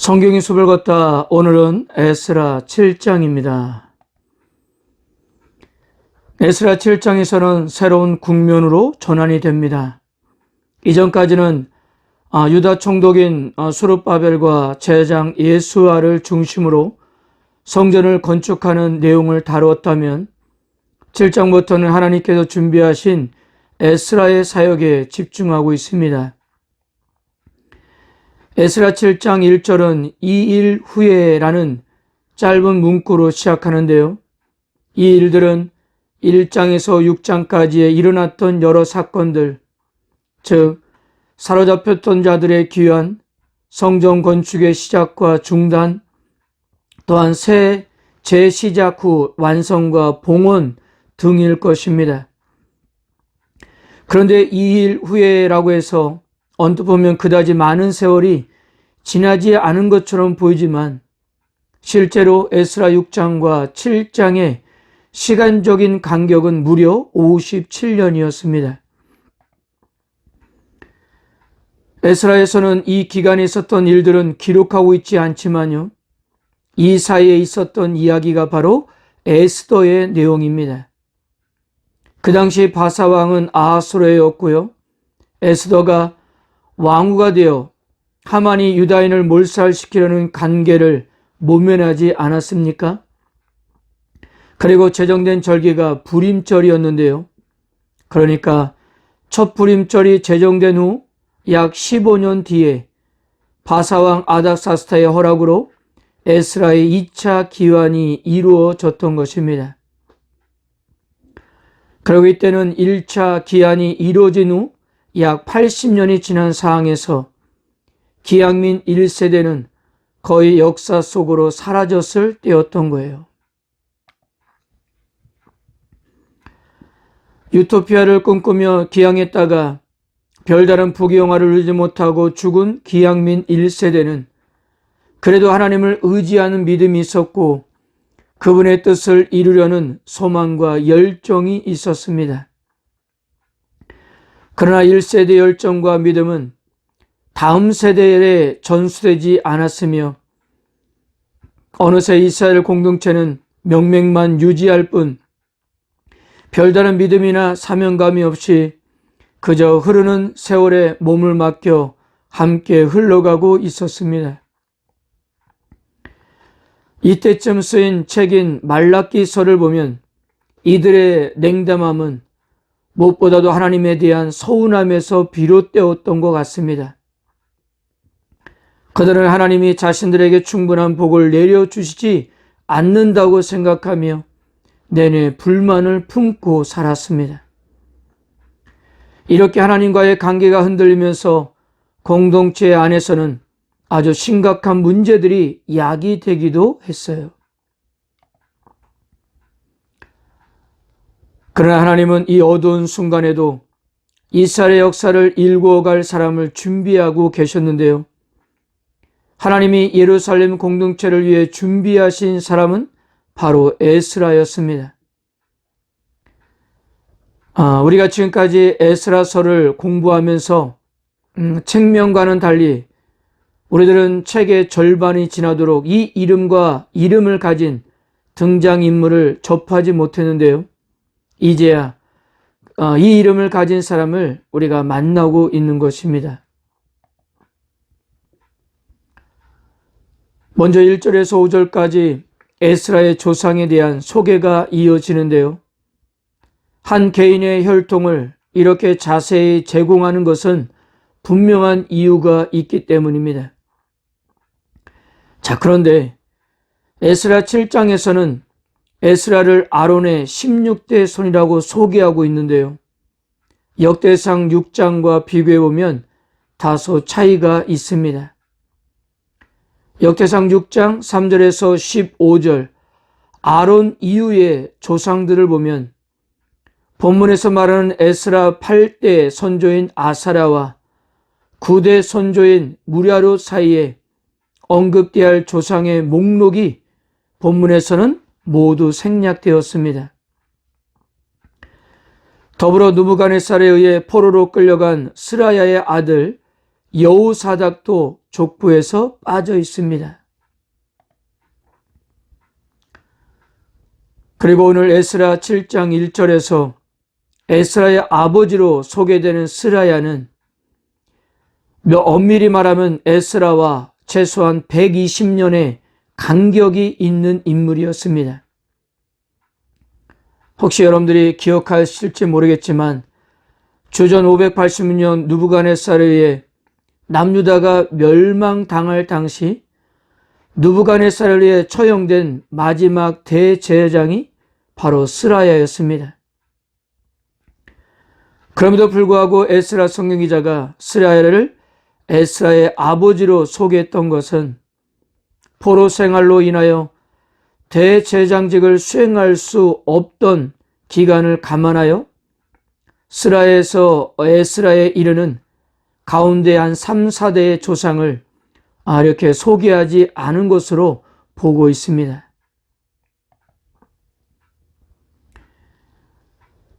성경의 숲을 걷다. 오늘은 에스라 7장입니다. 에스라 7장에서는 새로운 국면으로 전환이 됩니다. 이전까지는 유다 총독인 수룹바벨과 제장 예수아를 중심으로 성전을 건축하는 내용을 다루었다면 7장부터는 하나님께서 준비하신 에스라의 사역에 집중하고 있습니다. 에스라 7장 1절은 2일 후에라는 짧은 문구로 시작하는데요. 이 일들은 1장에서 6장까지에 일어났던 여러 사건들, 즉 사로잡혔던 자들의 귀환, 성전 건축의 시작과 중단, 또한 새 재시작 후 완성과 봉헌 등일 것입니다. 그런데 2일 후에라고 해서 언뜻 보면 그다지 많은 세월이 지나지 않은 것처럼 보이지만 실제로 에스라 6장과 7장의 시간적인 간격은 무려 57년이었습니다. 에스라에서는 이 기간에 있었던 일들은 기록하고 있지 않지만요, 이 사이에 있었던 이야기가 바로 에스더의 내용입니다. 그 당시 바사 왕은 아하스웨로였고요, 에스더가 왕후가 되어 하만이 유다인을 몰살시키려는 간계를 모면하지 않았습니까? 그리고 제정된 절기가 불임절이었는데요. 그러니까 첫 불임절이 제정된 후 약 15년 뒤에 바사왕 아닥사스다의 허락으로 에스라의 2차 기환이 이루어졌던 것입니다. 그리고 이때는 1차 기환이 이루어진 후 약 80년이 지난 상황에서 기양민 1세대는 거의 역사 속으로 사라졌을 때였던 거예요. 유토피아를 꿈꾸며 기양했다가 별다른 부귀영화를 누리지 못하고 죽은 기양민 1세대는 그래도 하나님을 의지하는 믿음이 있었고 그분의 뜻을 이루려는 소망과 열정이 있었습니다. 그러나 1세대 열정과 믿음은 다음 세대에 전수되지 않았으며 어느새 이스라엘 공동체는 명맥만 유지할 뿐 별다른 믿음이나 사명감이 없이 그저 흐르는 세월에 몸을 맡겨 함께 흘러가고 있었습니다. 이때쯤 쓰인 책인 말라기서를 보면 이들의 냉담함은 무엇보다도 하나님에 대한 서운함에서 비롯되었던 것 같습니다. 그들은 하나님이 자신들에게 충분한 복을 내려주시지 않는다고 생각하며 내내 불만을 품고 살았습니다. 이렇게 하나님과의 관계가 흔들리면서 공동체 안에서는 아주 심각한 문제들이 야기되기도 했어요. 그러나 하나님은 이 어두운 순간에도 이스라엘의 역사를 일구어갈 사람을 준비하고 계셨는데요. 하나님이 예루살렘 공동체를 위해 준비하신 사람은 바로 에스라였습니다. 우리가 지금까지 에스라서를 공부하면서 책명과는 달리 우리들은 책의 절반이 지나도록 이 이름과 이름을 가진 등장인물을 접하지 못했는데요. 이제야 이 이름을 가진 사람을 우리가 만나고 있는 것입니다. 먼저 1절에서 5절까지 에스라의 조상에 대한 소개가 이어지는데요. 한 개인의 혈통을 이렇게 자세히 제공하는 것은 분명한 이유가 있기 때문입니다. 자, 그런데 에스라 7장에서는 에스라를 아론의 16대 손이라고 소개하고 있는데요. 역대상 6장과 비교해보면 다소 차이가 있습니다. 역대상 6장 3절에서 15절 아론 이후의 조상들을 보면 본문에서 말하는 에스라 8대 선조인 아사랴와 9대 선조인 무랴롯 사이에 언급되어야 할 조상의 목록이 본문에서는 모두 생략되었습니다. 더불어 느부갓네살에 의해 포로로 끌려간 스라야의 아들 여호사닥도 족보에서 빠져 있습니다. 그리고 오늘 에스라 7장 1절에서 에스라의 아버지로 소개되는 스라야는 엄밀히 말하면 에스라와 최소한 120년의 간격이 있는 인물이었습니다. 혹시 여러분들이 기억하실지 모르겠지만 주전 580년 느부갓네살에 의해 남유다가 멸망당할 당시 느부갓네살에 의해 처형된 마지막 대제사장이 바로 스라야였습니다. 그럼에도 불구하고 에스라 성경기자가 스라야를 에스라의 아버지로 소개했던 것은 포로 생활로 인하여 대제사장직을 수행할 수 없던 기간을 감안하여 스라에서 에스라에 이르는 가운데 한 3, 4대의 조상을 이렇게 소개하지 않은 것으로 보고 있습니다.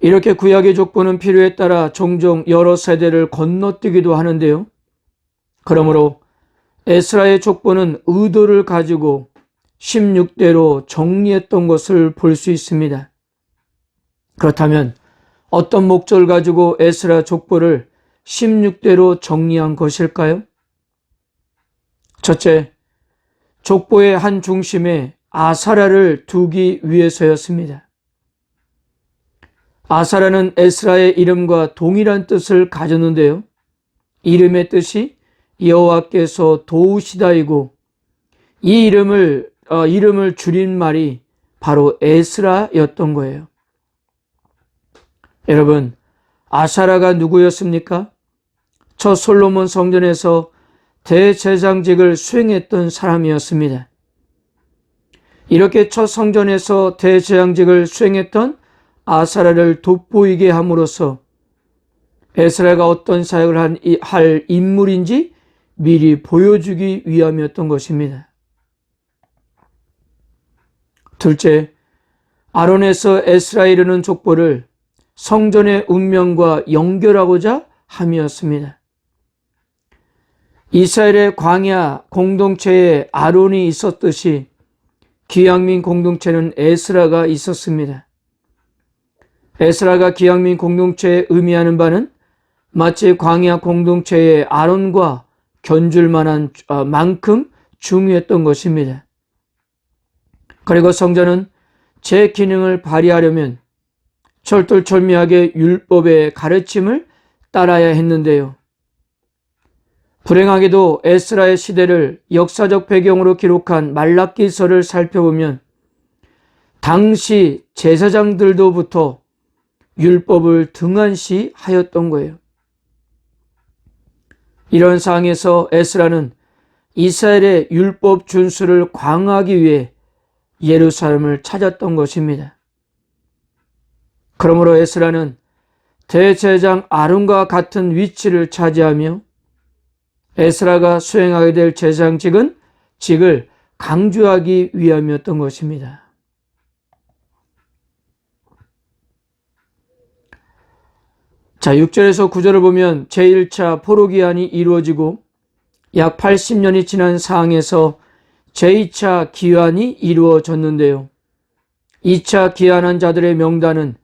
이렇게 구약의 족보는 필요에 따라 종종 여러 세대를 건너뛰기도 하는데요. 그러므로 에스라의 족보는 의도를 가지고 16대로 정리했던 것을 볼 수 있습니다. 그렇다면 어떤 목적을 가지고 에스라 족보를 16대로 정리한 것일까요? 첫째, 족보의 한 중심에 아사랴를 두기 위해서였습니다. 아사랴는 에스라의 이름과 동일한 뜻을 가졌는데요. 이름의 뜻이 여호와께서 도우시다이고 이 이름을 줄인 말이 바로 에스라였던 거예요. 여러분, 아사랴가 누구였습니까? 첫 솔로몬 성전에서 대제사장직을 수행했던 사람이었습니다. 이렇게 첫 성전에서 대제사장직을 수행했던 아사랴를 돋보이게 함으로써 에스라가 어떤 사역을 할 인물인지 미리 보여주기 위함이었던 것입니다. 둘째, 아론에서 에스라에 이르는 족보를 성전의 운명과 연결하고자 함이었습니다. 이스라엘의 광야 공동체에 아론이 있었듯이 기양민 공동체는 에스라가 있었습니다. 에스라가 기양민 공동체에 의미하는 바는 마치 광야 공동체의 아론과 견줄 만한 만큼 중요했던 것입니다. 그리고 성전은 제 기능을 발휘하려면 철두철미하게 율법의 가르침을 따라야 했는데요. 불행하게도 에스라의 시대를 역사적 배경으로 기록한 말라기서를 살펴보면 당시 제사장들도부터 율법을 등한시하였던 거예요. 이런 상황에서 에스라는 이스라엘의 율법 준수를 강화하기 위해 예루살렘을 찾았던 것입니다. 그러므로 에스라는 대제사장 아론과 같은 위치를 차지하며 에스라가 수행하게 될 제사장직을 강조하기 위함이었던 것입니다. 자, 6절에서 9절을 보면 제1차 포로기한이 이루어지고 약 80년이 지난 상황에서 제2차 기한이 이루어졌는데요. 2차 기한한 자들의 명단은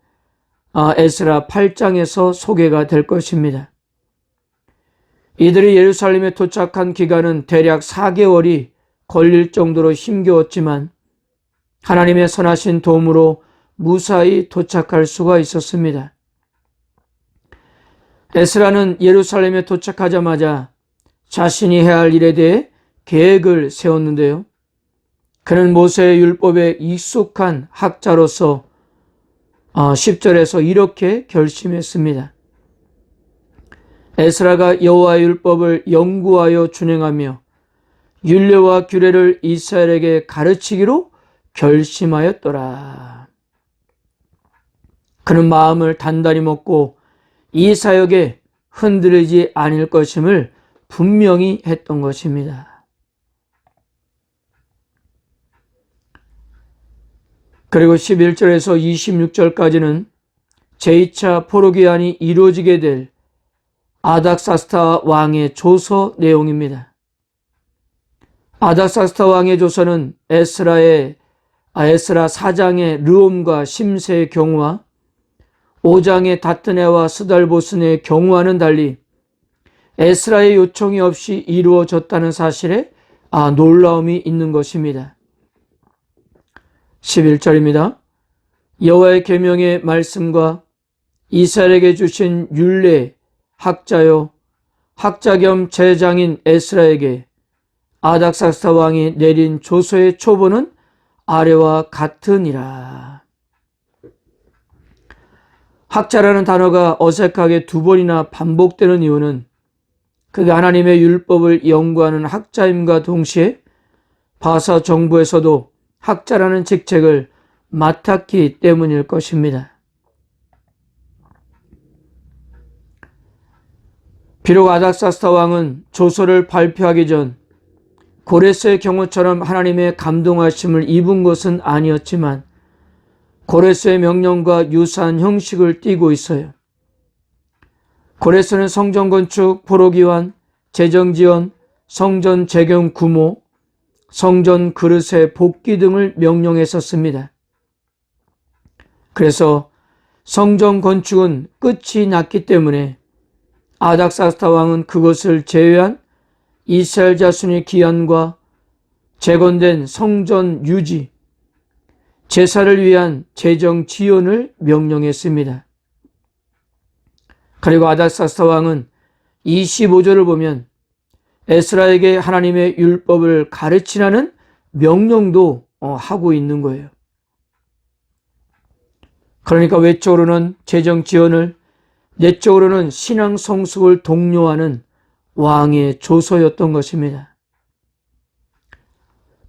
에스라 8장에서 소개가 될 것입니다. 이들이 예루살렘에 도착한 기간은 대략 4개월이 걸릴 정도로 힘겨웠지만 하나님의 선하신 도움으로 무사히 도착할 수가 있었습니다. 에스라는 예루살렘에 도착하자마자 자신이 해야 할 일에 대해 계획을 세웠는데요. 그는 모세의 율법에 익숙한 학자로서 10절에서 이렇게 결심했습니다. 에스라가 여호와의 율법을 연구하여 준행하며 율례와 규례를 이스라엘에게 가르치기로 결심하였더라. 그는 마음을 단단히 먹고 이 사역에 흔들리지 않을 것임을 분명히 했던 것입니다. 그리고 11절에서 26절까지는 제2차 포로기한이 이루어지게 될 아닥사스다 왕의 조서 내용입니다. 아닥사스다 왕의 조서는 에스라 4장의 르홈과 심세의 경우와 5장의 다트네와 스달보스네의 경우와는 달리 에스라의 요청이 없이 이루어졌다는 사실에 놀라움이 있는 것입니다. 11절입니다. 여호와의 계명의 말씀과 이스라엘에게 주신 율례 학자요 학자 겸 제장인 에스라에게 아닥사스다 왕이 내린 조서의 초본은 아래와 같으니라. 학자라는 단어가 어색하게 2번이나 반복되는 이유는 그가 하나님의 율법을 연구하는 학자임과 동시에 바사 정부에서도 학자라는 직책을 맡았기 때문일 것입니다. 비록 아닥사스다 왕은 조서를 발표하기 전 고레스의 경우처럼 하나님의 감동하심을 입은 것은 아니었지만 고레스의 명령과 유사한 형식을 띠고 있어요. 고레스는 성전 건축, 포로기환, 재정지원, 성전 재경 구모, 성전 그릇의 복기 등을 명령했었습니다. 그래서 성전 건축은 끝이 났기 때문에 아닥사스다 왕은 그것을 제외한 이스라엘 자손의 기한과 재건된 성전 유지, 제사를 위한 재정 지원을 명령했습니다. 그리고 아닥사스다 왕은 25절을 보면 에스라에게 하나님의 율법을 가르치라는 명령도 하고 있는 거예요. 그러니까 외적으로는 재정 지원을, 내적으로는 신앙 성숙을 독려하는 왕의 조서였던 것입니다.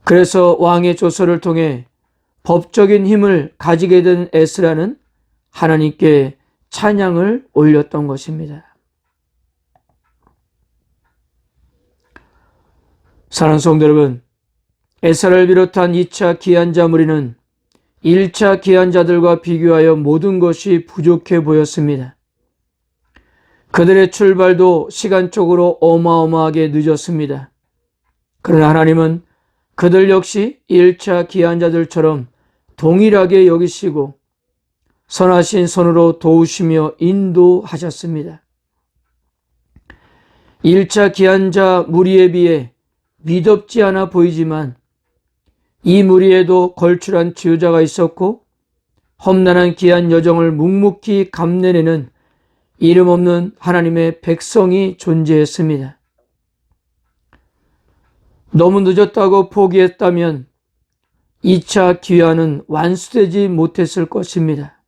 그래서 왕의 조서를 통해 법적인 힘을 가지게 된 에스라는 하나님께 찬양을 올렸던 것입니다. 사랑하는 성도 여러분, 에스라를 비롯한 2차 기한자 무리는 1차 기한자들과 비교하여 모든 것이 부족해 보였습니다. 그들의 출발도 시간적으로 어마어마하게 늦었습니다. 그러나 하나님은 그들 역시 1차 기한자들처럼 동일하게 여기시고 선하신 손으로 도우시며 인도하셨습니다. 1차 기한자 무리에 비해 미덥지 않아 보이지만 이 무리에도 걸출한 지도자가 있었고 험난한 기한 여정을 묵묵히 감내내는 이름 없는 하나님의 백성이 존재했습니다. 너무 늦었다고 포기했다면 2차 기한은 완수되지 못했을 것입니다.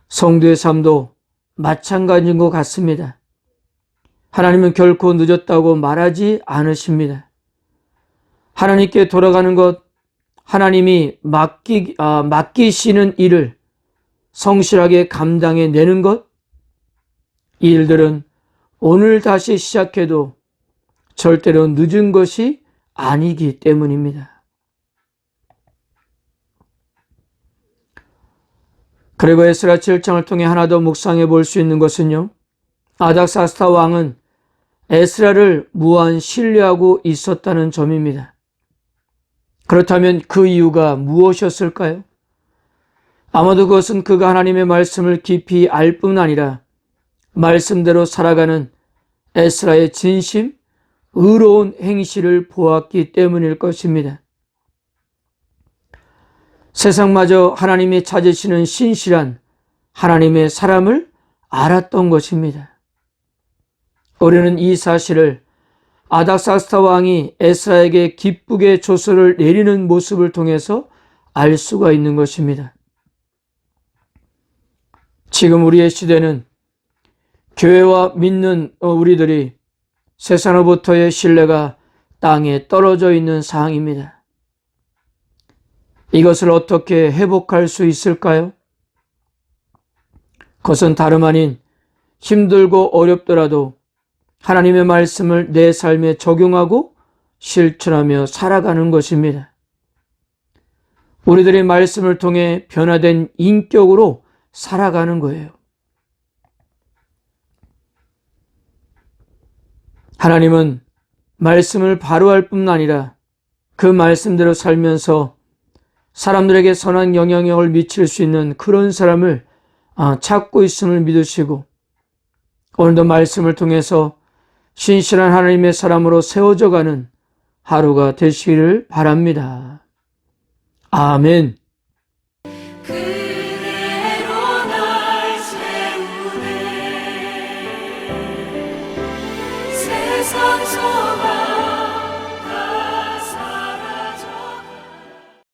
성도의 삶도 마찬가지인 것 같습니다. 하나님은 결코 늦었다고 말하지 않으십니다. 하나님께 돌아가는 것, 하나님이 맡기시는 일을 성실하게 감당해내는 것, 이 일들은 오늘 다시 시작해도 절대로 늦은 것이 아니기 때문입니다. 그리고 에스라 7장을 통해 하나 더 묵상해 볼 수 있는 것은요, 아닥사스다 왕은 에스라를 무한 신뢰하고 있었다는 점입니다. 그렇다면 그 이유가 무엇이었을까요? 아마도 그것은 그가 하나님의 말씀을 깊이 알 뿐 아니라 말씀대로 살아가는 에스라의 진심, 의로운 행실을 보았기 때문일 것입니다. 세상마저 하나님이 찾으시는 신실한 하나님의 사람을 알았던 것입니다. 우리는 이 사실을 아닥사스다 왕이 에스라에게 기쁘게 조서를 내리는 모습을 통해서 알 수가 있는 것입니다. 지금 우리의 시대는 교회와 믿는 우리들이 세상으로부터의 신뢰가 땅에 떨어져 있는 상황입니다. 이것을 어떻게 회복할 수 있을까요? 그것은 다름 아닌 힘들고 어렵더라도 하나님의 말씀을 내 삶에 적용하고 실천하며 살아가는 것입니다. 우리들의 말씀을 통해 변화된 인격으로 살아가는 거예요. 하나님은 말씀을 바로할 뿐만 아니라 그 말씀대로 살면서 사람들에게 선한 영향력을 미칠 수 있는 그런 사람을 찾고 있음을 믿으시고 오늘도 말씀을 통해서 신실한 하나님의 사람으로 세워져 가는 하루가 되시기를 바랍니다. 아멘.